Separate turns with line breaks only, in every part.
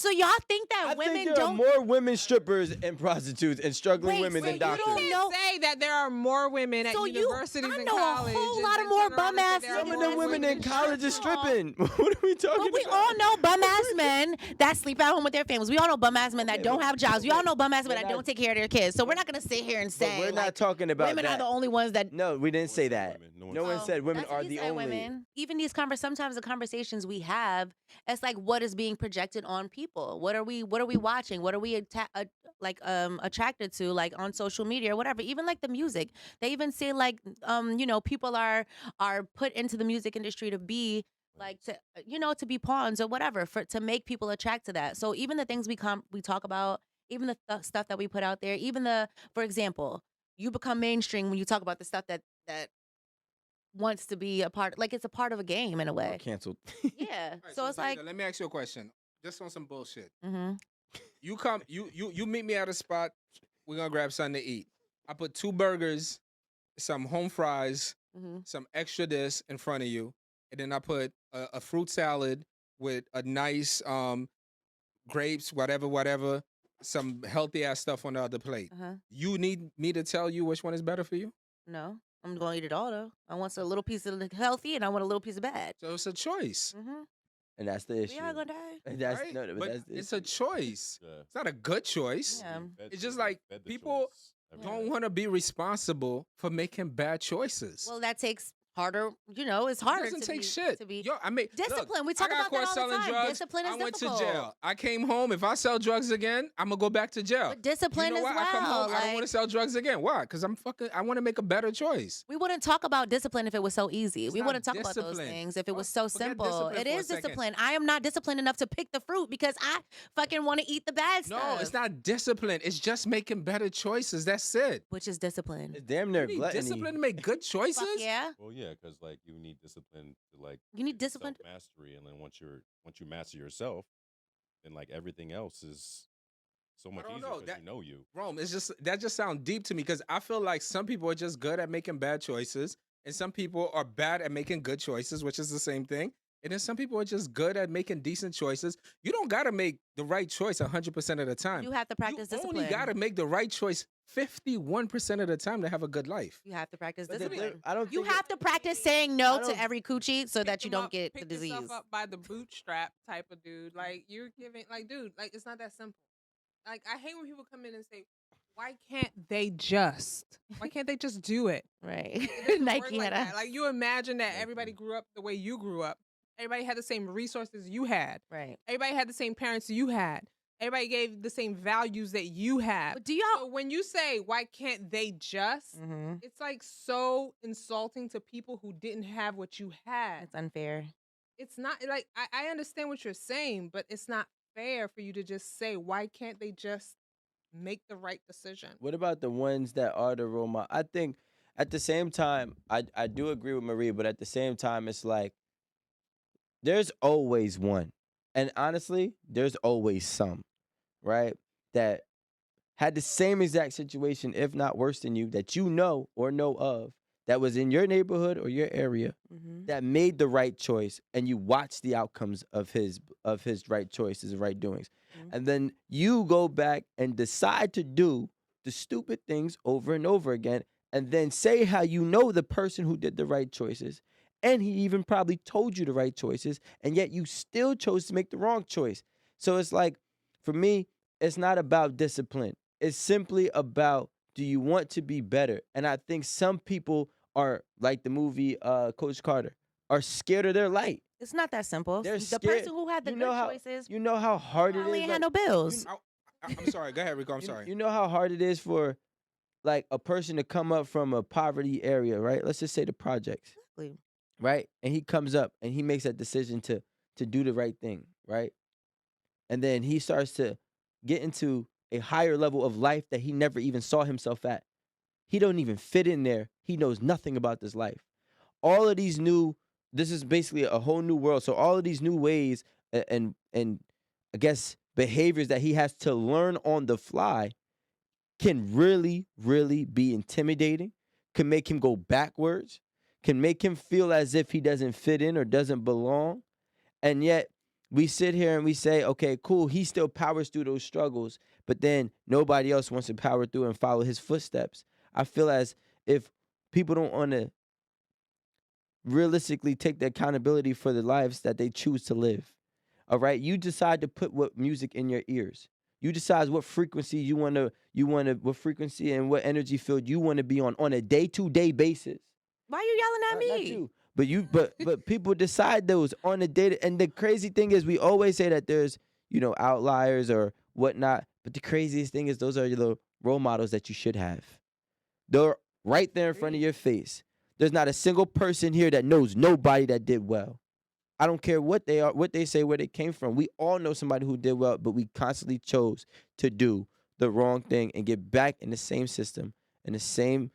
So y'all think that
I
women
think there are
don't
more women strippers and prostitutes and struggling
Wait,
women
so
than
you
doctors.
don't know-
Say that there are more women at
So
universities
I
and
know a
college.
whole
and
lot
then
of more
turn around and say
bum-ass
there are
niggas
Some of
more
them women in
women
college is
First of all-
stripping. What are we talking
But we
about?
all know bum ass men that sleep at home with their families. We all know bum ass men that
Okay,
don't
but-
have jobs. We all know bum ass men
we're
that
not-
don't take care of their kids. So we're not gonna sit here and
But
say
we're not
like,
talking about
women
that.
are the only ones that.
No, we didn't say
said
that.
women. No
No
one
one
Oh,
said women
that's what
are
he
the
said,
only.
women. Even these sometimes the conversations we have, it's like what is being projected on people. What are we watching? What are we attracted to, like on social media or whatever. Even like the music, they even say like people are put into the music industry to be like to be pawns or whatever to make people attract to that. So even the things we talk about, even the stuff that we put out there, even for example, you become mainstream when you talk about the stuff that wants to be a part, like it's a part of a game in a
Or
way.
canceled.
Yeah.
All right,
So it's like,
Jada, let me ask you a question. Just on some bullshit.
hmm
You come, you meet me at a spot. We're gonna grab something to eat. I put 2 burgers, some home fries,
hmm
some extra this in front of you, and then I put a fruit salad with a nice grapes, whatever, some healthy ass stuff on the other plate.
uh-huh.
You need me to tell you which one is better for you?
No, I'm gonna eat it all though. I want a little piece of healthy and I want a little piece of bad.
So it's a choice,
Mm-hmm.
And that's the issue.
We all gonna die.
That's
right?
no, but
But
that's the
it's
issue.
a choice.
Yeah.
It's not a good choice.
Yeah.
It's just like
Fed the
people
choice every
Don't
day.
want to be responsible for making bad choices.
Well, that takes harder. It's
It
harder.
doesn't
to
take
be,
shit.
To be
Yo, I mean,
discipline.
Look,
We talk
I got
about that
caught
all the
selling
time.
drugs.
Discipline is
I went
difficult.
to jail. I came home. If I sell drugs again, I'm gonna go back to jail.
But discipline
you know
as
what? I come
well,
home. I don't
like-
want to sell drugs again. Why? Because I want to make a better choice.
We wouldn't talk about discipline if it was so easy.
It's
We
not
wouldn't talk about those
discipline.
things if it was
Fuck-
so
forget
simple.
discipline
It
for a
is
second.
discipline. I am not disciplined enough to pick the fruit because I fucking want to eat the bad
No,
stuff.
it's not discipline. It's just making better choices. That's it.
Which is discipline.
It's damn near
You need
gluttony.
discipline to make good choices.
Fuck yeah.
Well, yeah, because like you need discipline to like
You need discipline.
mastery, and then once you master yourself, then like everything else is so much
don't
easier
know,
because
that-
you know you.
Rome, that just sounds deep to me because I feel like some people are just good at making bad choices, and some people are bad at making good choices, which is the same thing. And then some people are just good at making decent choices. You don't gotta make the right choice 100% of the time.
You have to practice
you
discipline.
only gotta make the right choice 51% of the time to have a good life.
You have to practice
But the-
discipline.
I don't
You
think it-
have to practice saying no
I
to
don't-
every coochie so that you don't get the
pick
disease.
yourself up by the bootstrap type of dude. Like you're giving, like, dude, like it's not that simple. Like I hate when people come in and say, "Why can't they just? Why can't they just do it?"
Right.
It doesn't work
Nike
like
had a.
that. Like you imagine that everybody grew up the way you grew up. Everybody had the same resources you had.
Right.
Everybody had the same parents you had. Everybody gave the same values that you had.
But do y'all?
So when you say, "Why can't they just?"
Mhm.
It's like so insulting to people who didn't have what you had.
It's unfair.
It's not like I understand what you're saying, but it's not fair for you to just say, "Why can't they just make the right decision?"
What about the ones that are the role model? I think at the same time, I do agree with Marie, but at the same time, it's like there's always one. And honestly, there's always some, right? That had the same exact situation, if not worse than you, that you know or know of, that was in your neighborhood or your area,
Mm-hmm.
that made the right choice, and you watch the outcomes of his right choices and right doings.
Mhm.
And then you go back and decide to do the stupid things over and over again, and then say how you know the person who did the right choices, and he even probably told you the right choices, and yet you still chose to make the wrong choice. So it's like, for me, it's not about discipline. It's simply about, do you want to be better? And I think some people are, like the movie Coach Carter, are scared of their light.
It's not that simple.
They're
The
scared.
person who had the
You
good
know how-
choices
You know how hard it
probably
is.
ain't had
like-
no bills.
I'm sorry. Go ahead, Rico. I'm sorry.
You know how hard it is for like a person to come up from a poverty area, right? Let's just say the projects,
Exactly.
right? And he comes up and he makes that decision to do the right thing, right? And then he starts to get into a higher level of life that he never even saw himself at. He don't even fit in there. He knows nothing about this life. All of these this is basically a whole new world. So all of these new ways and I guess behaviors that he has to learn on the fly can really, really be intimidating, can make him go backwards, can make him feel as if he doesn't fit in or doesn't belong. And yet we sit here and we say, okay, cool, he still powers through those struggles, but then nobody else wants to power through and follow his footsteps. I feel as if people don't want to realistically take the accountability for the lives that they choose to live. All right, you decide to put what music in your ears. You decide what frequency what frequency and what energy field you want to be on a day-to-day basis.
Why are you yelling at
Not
me?
you, but but people decide those on a day. And the crazy thing is, we always say that there's outliers or whatnot. But the craziest thing is, those are the role models that you should have. They're right there in front of your face. There's not a single person here that knows nobody that did well. I don't care what they are, what they say, where they came from. We all know somebody who did well, but we constantly chose to do the wrong thing and get back in the same system, in the same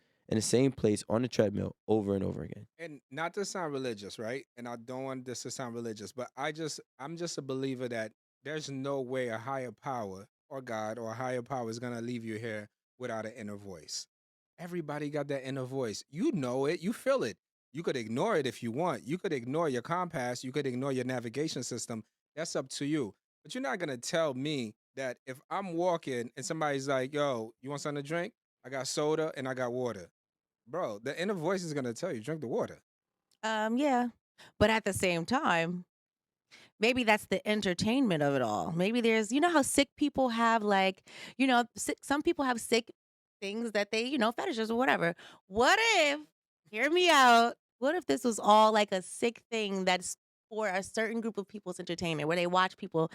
place on the treadmill over and over again.
And not to sound religious, right? And I don't want this to sound religious, but I'm just a believer that there's no way a higher power or God or a higher power is gonna leave you here without an inner voice. Everybody got that inner voice. You know it, you feel it. You could ignore it if you want. You could ignore your compass, you could ignore your navigation system. That's up to you. But you're not gonna tell me that if I'm walking and somebody's like, yo, you want something to drink? I got soda and I got water. Bro, the inner voice is gonna tell you, drink the water.
Yeah. But at the same time, maybe that's the entertainment of it all. Maybe there's, how sick people have some people have sick things that they, fetishes or whatever. What if, hear me out, what if this was all like a sick thing that's for a certain group of people's entertainment, where they watch people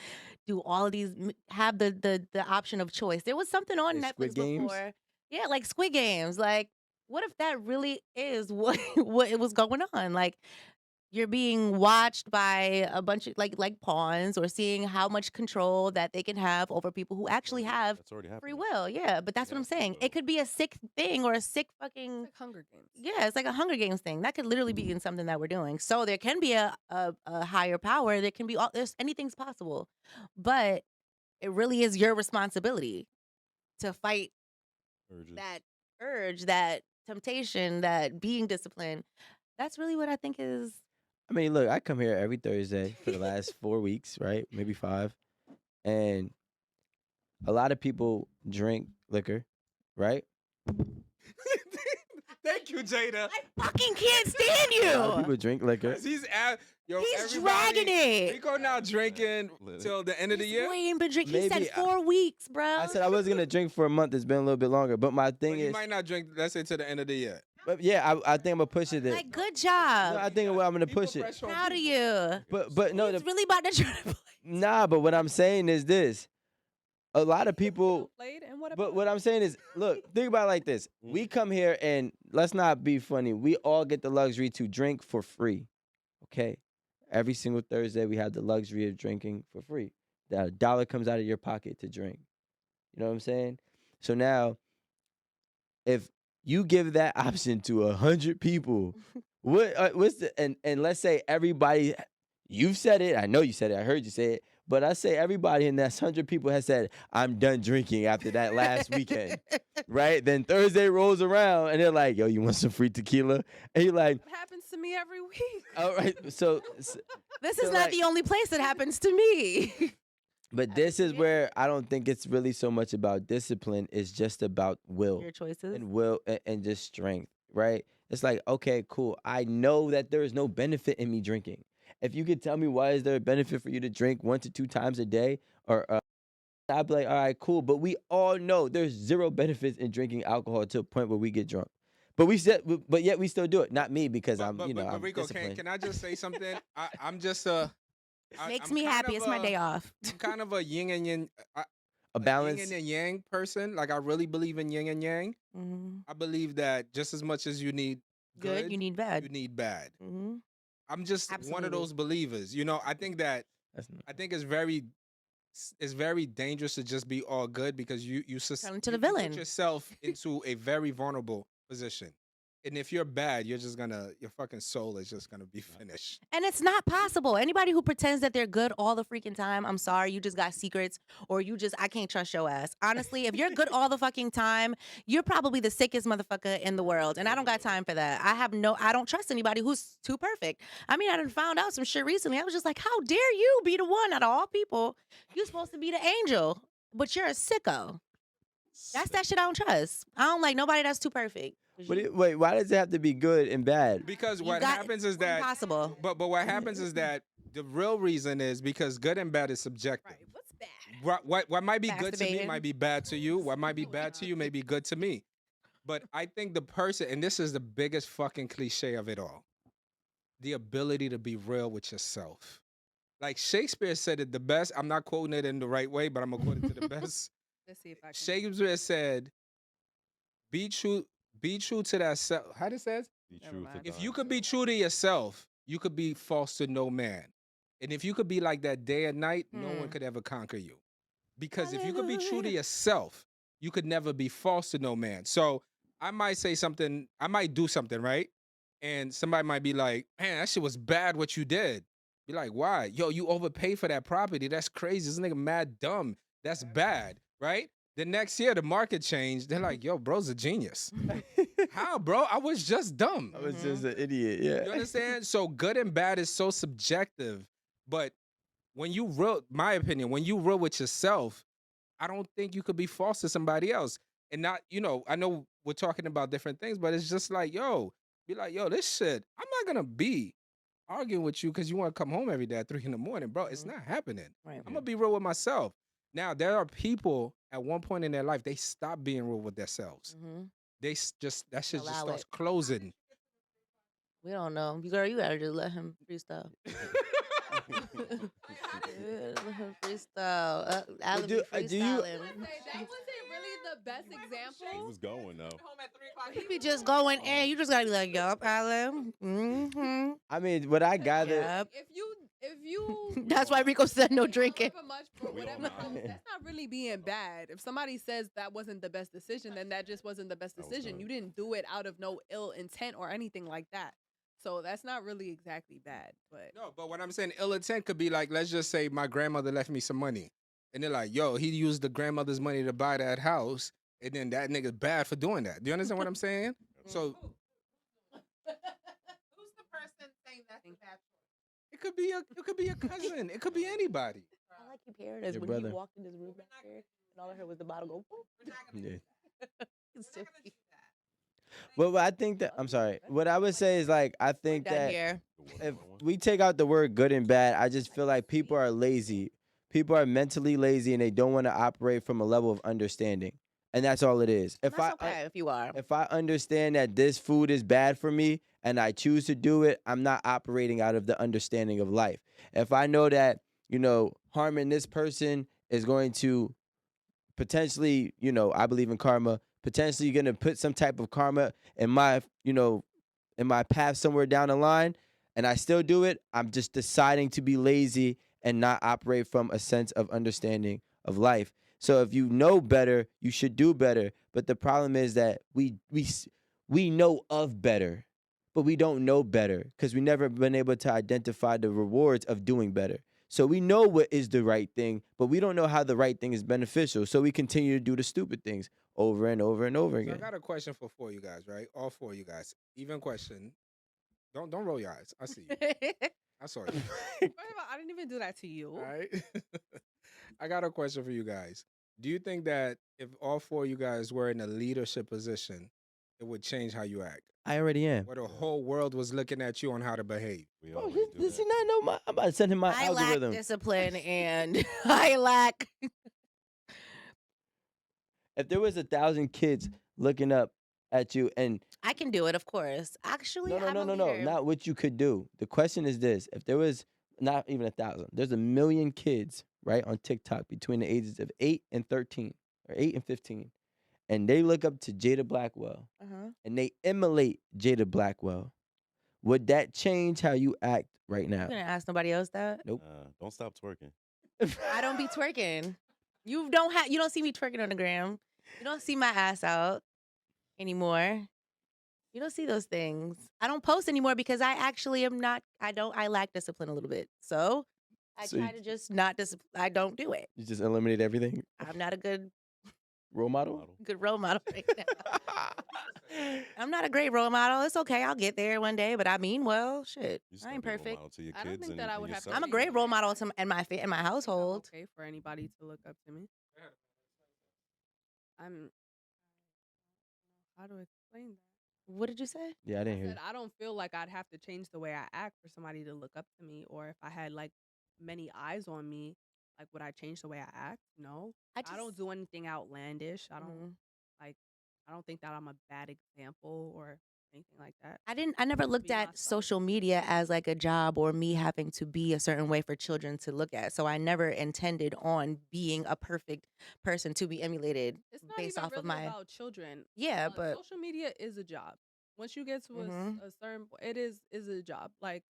do all of these, have the option of choice. There was something on
Like Squid
Netflix
Games?
before. Yeah, like Squid Games. Like, what if that really is what what it was going on? Like, you're being watched by a bunch of like pawns, or seeing how much control that they can have over people who actually have
That's already
free
happening.
will. Yeah, but that's
We
what I'm
have free
saying.
will.
It could be a sick thing, or a sick
It's
fucking,
like Hunger Games.
yeah, it's like a Hunger Games thing. That could literally be in something that we're doing. So there can be a higher power. There can be there's anything's possible. But it really is your responsibility to fight
Urges.
that urge, that temptation, that being disciplined. That's really what I think is.
I mean, look, I come here every Thursday for the last 4 weeks, right? Maybe 5. And a lot of people drink liquor, right?
Thank you, Jada.
I fucking can't stand
A lot of
you.
people drink liquor.
'Cause he's
He's
everybody-
dragging it.
Rico not drinking till the end of the
This
year.
boy ain't been drinking. He
Maybe
said 4 weeks, bro.
I said I wasn't gonna drink for a month. It's been a little bit longer. But my
But
thing
you
is,
might not drink, let's say, to the end of the year.
but yeah, I think I'm gonna push it there.
Like, good
No,
job.
I think I'm gonna
People
push it.
pressure on
Proud of
people.
you.
But no,
He's really about to try to play.
nah. But what I'm saying is this: a lot of people.
Played and what
But
about
what I'm saying is, look, think about it like this. We come here and let's not be funny. We all get the luxury to drink for free. Okay? Every single Thursday we have the luxury of drinking for free. That $1 comes out of your pocket to drink. You know what I'm saying? So now, if you give that option to 100 people, what's the and let's say everybody, you've said it. I know you said it. I heard you say it. But I say everybody in that 100 people has said, I'm done drinking after that last weekend, right? Then Thursday rolls around and they're like, yo, you want some free tequila? And you're like,
It happens to me every week.
all right. So
This
So,
is not
like-
the only place that happens to me.
but this is where I don't think it's really so much about discipline. It's just about will.
Your choices.
And will and just strength, right? It's like, okay, cool. I know that there is no benefit in me drinking. If you could tell me why is there a benefit for you to drink 1 to 2 times a day, or I'd be like, all right, cool. But we all know there's zero benefits in drinking alcohol to a point where we get drunk. But but yet we still do it. Not me, because I'm I'm
Rico,
disciplined.
can I just say something? I'm just
Makes
I'm
me
kind
happy.
of
It's my
a-
day off.
I'm kind of a yin and yang,
A balance.
yin and yang person. Like, I really believe in yin and yang.
Mhm.
I believe that just as much as you need
Good, you need bad.
you need bad.
Mhm.
I'm just one
Absolutely.
of those believers. I think that
That's not-
I think it's very dangerous to just be all good, because you
Turn into the
you
villain.
put yourself into a very vulnerable position. And if you're bad, your fucking soul is just gonna be finished.
And it's not possible. Anybody who pretends that they're good all the freaking time, I'm sorry, you just got secrets, or I can't trust your ass. Honestly, if you're good all the fucking time, you're probably the sickest motherfucker in the world. And I don't got time for that. I don't trust anybody who's too perfect. I mean, I done found out some shit recently. I was just like, how dare you be the one out of all people? You're supposed to be the angel, but you're a sicko. That's that shit I don't trust. I don't like nobody that's too perfect.
Wait, why does it have to be good and bad?
Because what happens is that
impossible.
But what happens is that the real reason is because good and bad is subjective.
Right. What's bad?
What might be good to me
Masturbating.
might be bad to you. What might be bad to you may be good to me. But I think the person, and this is the biggest fucking cliche of it all, the ability to be real with yourself. Like Shakespeare said it the best. I'm not quoting it in the right way, but I'm gonna quote it to the best.
Let's see if I can.
Shakespeare said, be true to that self. How does it say?
Be
Never
true
mind.
to
If
God.
you could be true to yourself, you could be false to no man. And if you could be like that day and night, no one could ever conquer you. Because if you could be true to
Hallelujah.
yourself, you could never be false to no man. So I might say something, I might do something, right? And somebody might be like, man, that shit was bad what you did. Be like, why? Yo, you overpaid for that property. That's crazy. This nigga mad dumb. That's bad, right? The next year, the market changed. They're like, yo, bro's a genius. How, bro? I was just dumb.
I was just an idiot. Yeah.
You understand? So good and bad is so subjective. But when you my opinion, when you real with yourself, I don't think you could be false to somebody else. And not, I know we're talking about different things, but it's just like, be like, this shit, I'm not gonna be arguing with you because you want to come home every day at 3 in the morning, bro. It's not happening.
Right.
I'm gonna be real with myself. Now, there are people at one point in their life, they stop being real with themselves.
Mhm.
That shit just
Allow
starts
it.
closing.
We don't know. Girl, you gotta just let him freestyle. Let him freestyle. Alan
do-
be
do you-
freestyling.
That wasn't really the best
He
example.
was going though.
Home at 3 o'clock.
He be just going in. You just gotta be like, yup, Alan. Mm-hmm.
I mean, what I gather,
Yep.
If you
That's why Rico said no drinking.
for much for
We all
whatever
know.
reason, that's not really being bad. If somebody says that wasn't the best decision, then that just wasn't the best
That was
decision.
done.
You didn't do it out of no ill intent or anything like that. So that's not really exactly bad. But
No, but what I'm saying, ill intent could be like, let's just say my grandmother left me some money. And they're like, yo, he used the grandmother's money to buy that house. And then that nigga's bad for doing that. Do you understand what I'm saying? So
who's the person saying that's the bad choice?
it could be a cousin. It could be anybody.
I like keep hearing this
Your
when
brother.
he walked in this room back there, and all I heard was the bottle go. Boop.
yeah.
It's so cute.
But I think that I'm sorry. What I would say is like I think
Done
that
here.
if we take out the word good and bad, I just feel like people are lazy. People are mentally lazy and they don't want to operate from a level of understanding. And that's all it is. If
That's okay if you are.
if I understand that this food is bad for me and I choose to do it, I'm not operating out of the understanding of life. If I know that, harming this person is going to potentially, I believe in karma, potentially going to put some type of karma in my, in my path somewhere down the line, and I still do it, I'm just deciding to be lazy and not operate from a sense of understanding of life. So if you know better, you should do better. But the problem is that we know of better, but we don't know better because we never been able to identify the rewards of doing better. So we know what is the right thing, but we don't know how the right thing is beneficial. So we continue to do the stupid things over and over and over
So I
again.
got a question for 4 of you guys, right? All 4 of you guys. Even question. Don't roll your eyes. I see you. I saw you.
First of all, I didn't even do that to you.
All right. I got a question for you guys. Do you think that if all 4 of you guys were in a leadership position, it would change how you act?
I already am.
Where the whole world was looking at you on how to behave?
We
Oh,
always do
does he
that.
not know I'm about to send him my
I lack
algorithm.
discipline and I lack.
If there was 1,000 kids looking up at you and
I can do it, of course. Actually,
no,
I'm a
no,
leader.
not what you could do. The question is this: if there was not even 1,000, there's 1,000,000 kids right on TikTok between the ages of 8 and 13 or 8 and 15, and they look up to Jada Blackwell
Uh-huh.
and they emulate Jada Blackwell. Would that change how you act right now?
I'm gonna ask nobody else that.
Nope.
Don't stop twerking.
I don't be twerking. You don't see me twerking on the gram. You don't see my ass out anymore. You don't see those things. I don't post anymore because I actually am not. I lack discipline a little bit. So I
So
try to just not discipline. I don't do it.
you just eliminate everything.
I'm not a good
Role model.
Model.
role model right now. I'm not a great role model. It's okay. I'll get there one day. But I mean, well, shit.
You just
I
gotta
ain't
be a role
perfect.
model to your
I don't
kids
think
and,
that I
and
would have to
yourself.
I'm a
change
great
the
role
way I
model
act.
in my
I think I'm
household.
okay for anybody to look up to me. I'm. How to explain that?
What did you say?
Yeah, I
I
didn't hear
said
you.
I don't feel like I'd have to change the way I act for somebody to look up to me, or if I had like many eyes on me, like would I change the way I act? No, I don't
just.
do anything outlandish. I don't
Mhm.
like. I don't think that I'm a bad example or anything like that.
I never
Just
looked
be
at
myself.
social media as like a job or me having to be a certain way for children to look at. So I never intended on being a perfect person to be emulated
It's not
based
even
off of
really
my.
about children.
Yeah, but.
Social media is a job. Once you get to
Mhm.
a certain, it is a job. Like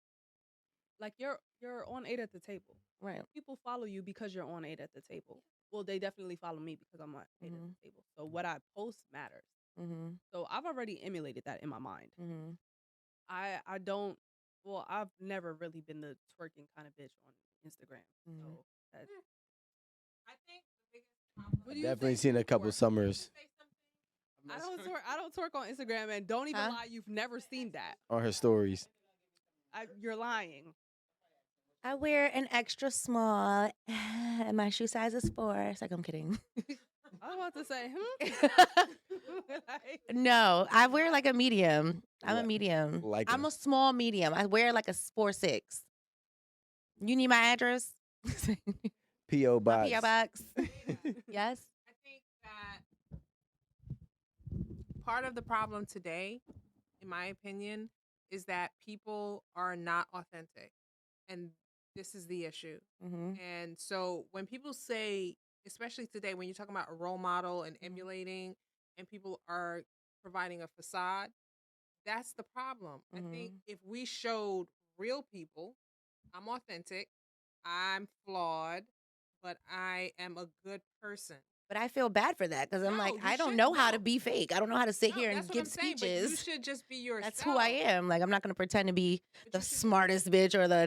you're on eight at the table.
Right.
People follow you because you're on eight at the table. Well, they definitely follow me because I'm on eight at
Mhm.
the table. So what I post matters.
Mhm.
So I've already emulated that in my mind.
Mhm.
I don't. Well, I've never really been the twerking kind of bitch on Instagram.
Mhm.
So that's.
I think the biggest problem.
What
I've
do you
definitely
think?
seen a couple summers
I don't twerk. I don't twerk on Instagram, and don't even
Huh?
lie. You've never seen that.
on her stories.
You're lying.
I wear an extra small, and my shoe size is 4. It's like I'm kidding.
I was about to say, Like,
No, I wear like a medium. I'm a
Li-
medium.
like
I'm
a-
a small medium. I wear like a 4'6". You need my address?
P.O.
My
box.
PO box. Yes.
I think that part of the problem today, in my opinion, is that people are not authentic. And this is the issue.
Mm-hmm.
And so when people say, especially today, when you're talking about a role model and
Mhm.
emulating, and people are providing a facade, that's the problem. I think
Mhm.
if we showed real people, I'm authentic, I'm flawed, but I am a good person.
But I feel bad for that because I'm
No,
like,
you
I don't
should
know how to
no.
be fake. I don't know how to sit
No,
here
that's
and
what I'm
give
saying. But you
speeches.
should just be yourself.
That's who I am. Like, I'm not gonna pretend to be
But
the
you should just-
smartest bitch or the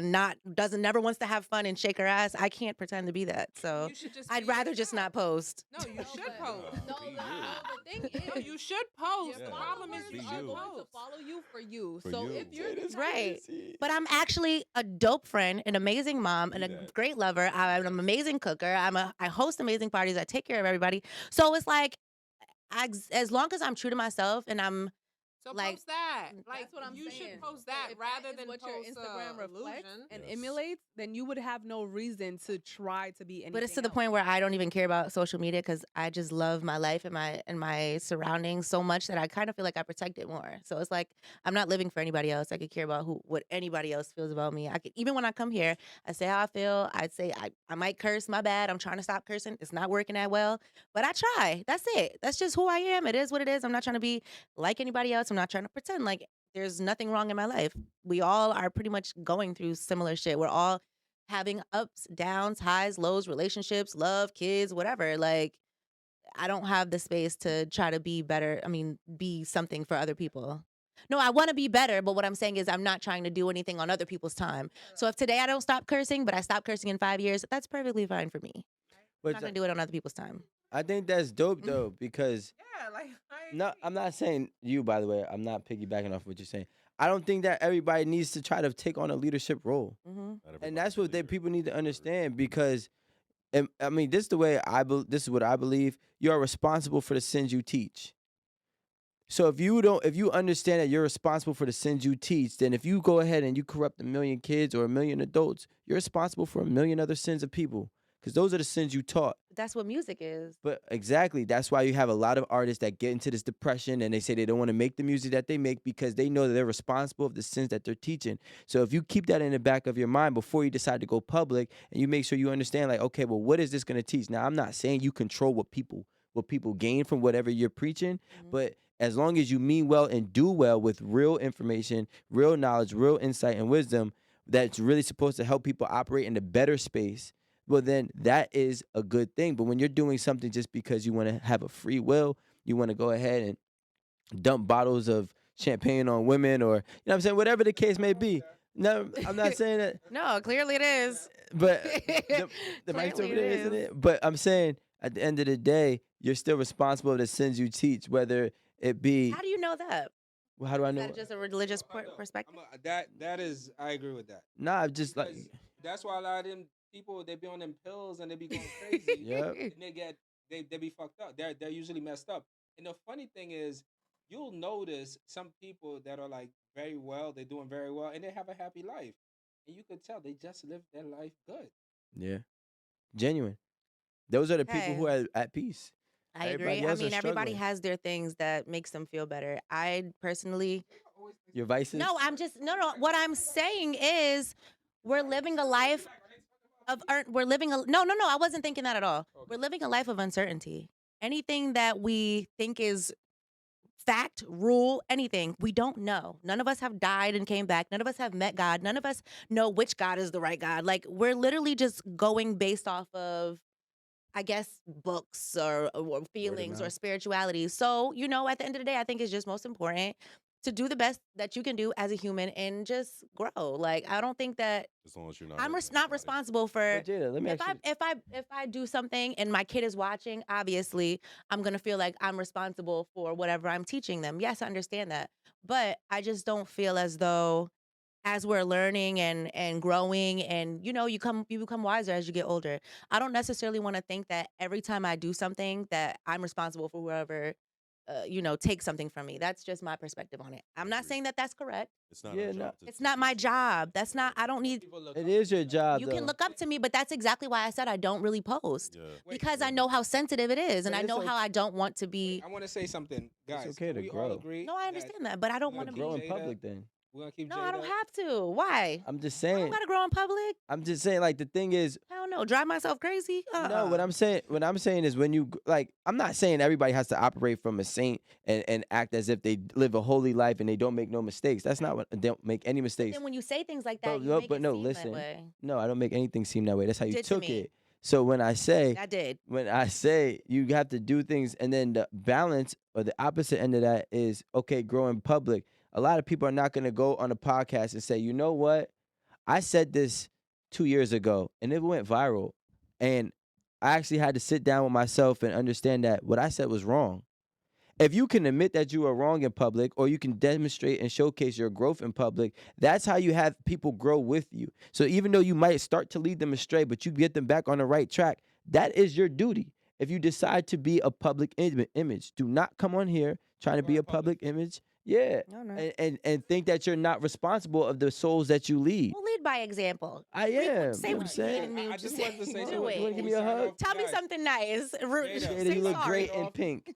never wants to have fun and shake her ass. I can't pretend to be that. So
You should just.
I'd
be
rather just
yourself.
not post.
No, you should
but-
post.
No,
Be
the
you.
thing is,
No, you should post.
your
The
Yeah.
problem is
followers
you
Be
are
should
you.
going to
post.
follow you for you.
For
So
you.
if you're the type
Right.
Crazy.
But I'm actually a dope friend, an amazing mom, and a
Be that.
great lover. I'm an amazing cooker. I host amazing parties. I take care of everybody. So it's like, as long as I'm true to myself and I'm
So
like,
post that. Like
That's what I'm
you
saying.
should post
So
that
if
rather
is
than
what
post
your Instagram reflects
illusion.
and
Yes.
emulates, then you would have no reason to try to be anything.
but it's to the
else.
point where I don't even care about social media because I just love my life and my surroundings so much that I kind of feel like I protect it more. So it's like I'm not living for anybody else. I could care about what anybody else feels about me. I could even when I come here, I say how I feel. I'd say I might curse. My bad. I'm trying to stop cursing. It's not working that well, but I try. That's it. That's just who I am. It is what it is. I'm not trying to be like anybody else. I'm not trying to pretend like there's nothing wrong in my life. We all are pretty much going through similar shit. We're all having ups, downs, highs, lows, relationships, love, kids, whatever. Like, I don't have the space to try to be better. I mean, be something for other people. No, I want to be better, but what I'm saying is I'm not trying to do anything on other people's time. So if today I don't stop cursing, but I stop cursing in 5 years, that's perfectly fine for me. I'm
But
not going to do it on other people's time.
I think that's dope though because
Yeah, like
no, I'm not saying you. By the way, I'm not piggybacking off what you're saying. I don't think that everybody needs to try to take on a leadership role,
Mm-hmm.
Not
and
everybody's
that's
a
what
leader.
people need to
Word.
understand because, I mean, this is the way this is what I believe. You are responsible for the sins you teach. So if you understand that you're responsible for the sins you teach, then if you go ahead and you corrupt 1 million kids or 1 million adults, you're responsible for 1 million other sins of people because those are the sins you taught.
That's what music is.
But exactly, that's why you have a lot of artists that get into this depression and they say they don't want to make the music that they make because they know that they're responsible of the sins that they're teaching. So if you keep that in the back of your mind before you decide to go public and you make sure you understand like, okay, well, what is this going to teach? Now, I'm not saying you control what people gain from whatever you're preaching,
Mhm.
but as long as you mean well and do well with real information, real knowledge, real insight and wisdom that's really supposed to help people operate in a better space, well, then that is a good thing. But when you're doing something just because you want to have a free will, you want to go ahead and dump bottles of champagne on women, or you know what I'm saying, whatever the case may be. No, I'm not saying that,
No, clearly it is.
but the mic's over
Clearly it
there, isn't
is.
it? But I'm saying at the end of the day, you're still responsible for the sins you teach, whether it be.
How do you know that?
Well, how do I
Is
know?
that just a religious perspective?
That is, I agree with that.
Nah, I'm just like,
Because that's why a lot of them people, they be on them pills and they be going crazy.
Yep.
And they be fucked up. They're usually messed up. And the funny thing is, you'll notice some people that are like very well, they're doing very well, and they have a happy life. And you could tell they just live their life good.
yeah, genuine. Those are the people
Hey.
who are at peace.
I
Everybody
agree. I
else are
mean, everybody
struggling.
has their things that makes them feel better. I personally,
Your vices.
no, I'm just no. What I'm saying is, we're living a life of we're living a no. I wasn't thinking that at all. We're living a life of uncertainty. Anything that we think is fact, rule, anything, we don't know. None of us have died and came back. None of us have met God. None of us know which God is the right God. Like, we're literally just going based off of, I guess, books or feelings or
mouth.
spirituality. So, at the end of the day, I think it's just most important to do the best that you can do as a human and just grow. Like, I don't think that
As long as you're not.
I'm
hurting
not
anybody.
responsible for.
But Jada, let me
If
ask you.
if I do something and my kid is watching, obviously I'm gonna feel like I'm responsible for whatever I'm teaching them. Yes, I understand that, but I just don't feel as though, as we're learning and growing, and you become wiser as you get older. I don't necessarily want to think that every time I do something that I'm responsible for whoever takes something from me. That's just my perspective on it. I'm not
Agreed.
saying that that's correct.
It's not
Yeah,
our
no.
job.
It's not my job. That's not. I don't need.
It is your job,
You
though.
can look up to me, but that's exactly why I said I don't really post.
Yeah.
Because I know how sensitive it is, and
But
I
it's
know
okay.
how I don't want to be.
I want to say something, guys.
okay
Can
to
we
grow.
all agree?
No, I understand that, but I don't
we're
want
But
to
gonna
grow
be.
in
Jada-
public, then.
We're gonna keep
No,
Jada.
I don't have to. Why?
I'm just
I don't
saying.
gotta grow in public.
I'm just saying. Like, the thing is,
Hell no, drive myself crazy.
no. What I'm saying is, when you like, I'm not saying everybody has to operate from a saint and act as if they live a holy life and they don't make no mistakes. That's not what. They don't make any mistakes.
Then when you say things like that,
But
you
no,
make
but
it
no,
seem
listen.
that way.
No, I don't make anything seem that way. That's how you
did to
took
me.
it. So when I say
That did.
you have to do things, and then the balance or the opposite end of that is, okay, grow in public. A lot of people are not going to go on a podcast and say, you know what? I said this 2 years ago and it went viral. And I actually had to sit down with myself and understand that what I said was wrong. If you can admit that you are wrong in public, or you can demonstrate and showcase your growth in public, that's how you have people grow with you. So even though you might start to lead them astray, but you get them back on the right track, that is your duty. If you decide to be a public image, do not come on here trying to be a public image. Yeah.
No, no.
And think that you're not responsible of the souls that you lead.
We'll lead by example.
I am.
Say
you know
what
I'm saying?
me.
I
What you
just wanted to say
say.
something.
Do
You wanna
it.
give me a hug?
Tell me something nice.
Jada,
Jada,
Say
you look
sorry.
great in pink.